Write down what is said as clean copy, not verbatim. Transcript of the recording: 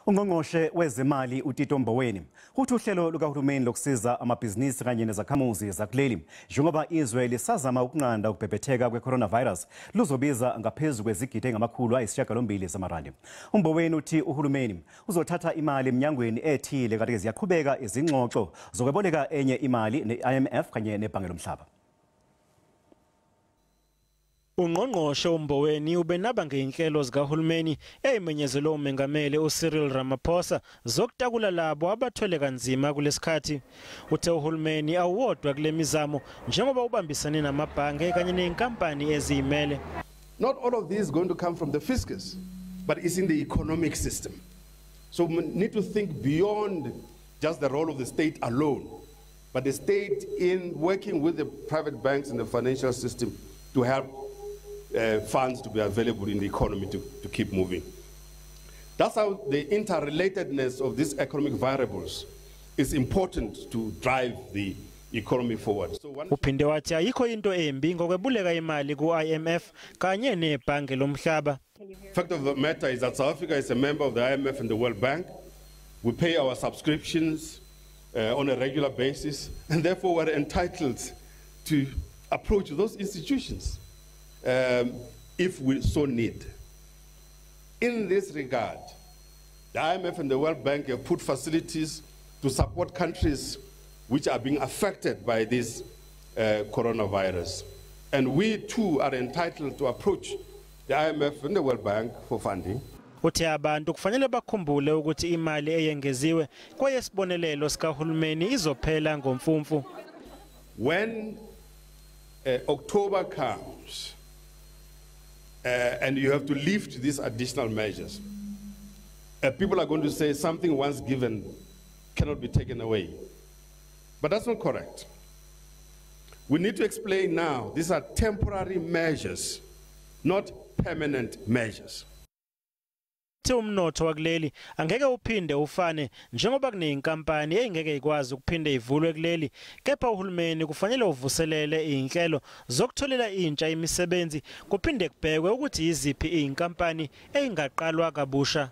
UNgqongqoshe wezemali uTito Mboweni uthi uhlelo lukaHulumeni lokusiza amabhizinisi kanye nezakhamuzi zakuleli njengoba izwe lisazama ukunqanda ukubhebhetheka kweCoronavirus luzobiza ngaphezu kwezigidi ezingamakhulu ayisishiyagalombili zamarandi. uMboweni uthi uHulumeni uzothatha imali eminyangweni ethile kanti ziyaqhubeka izingxongxo zokweboleka enye imali ne-IMF kanye nebhange lomhlaba. UNgqongqoshe uMboweni ubenaba ngeinhlelo zikaHulumeni ezimenyezelwe uMengameli uCyril Ramaphosa zokutakula labo abathwele kanzima kulesikhathi. Uthe uHulumeni awodwa kule mizamo njengoba ubambisane namabhange kanye nenkampani ezimele. Not all of this is going to come from the fiscus, but it's in the economic system. So we need to think beyond just the role of the state alone, but the state in working with the private banks and the financial system to help funds to be available in the economy to keep moving. That's how the interrelatedness of these economic variables is important to drive the economy forward. Uphinde wathi ayikho into embi ngokweboleka imali ku-IMF kanye nebhange lomhlaba. Fact of the matter is that South Africa is a member of the IMF and the World Bank. We pay our subscriptions on a regular basis, and therefore we're entitled to approach those institutions if we so need. In this regard, the IMF and the World Bank have put facilities to support countries which are being affected by this coronavirus. And we too are entitled to approach the IMF and the World Bank for funding. Uthi abantu kufanele bakhumbule ukuthi imali eyengeziwe kwayesibonelelo sikaHulumeni izophela ngomfumfu. When October comes, and you have to lift these additional measures, people are going to say something once given cannot be taken away. But that's not correct. We need to explain now, these are temporary measures, not permanent measures. Umnotho wakuleli angeke uphinde ufane njengoba kuneyinkampani engeke ikwazi ukuphinde ivulwe kuleli, kepha uHulumeni kufanele uvuselele izinhlelo zokutholela intsha imisebenzi kuphinde kubhekwe ukuthi iziphi izinkampani ezingaqalwa kabusha.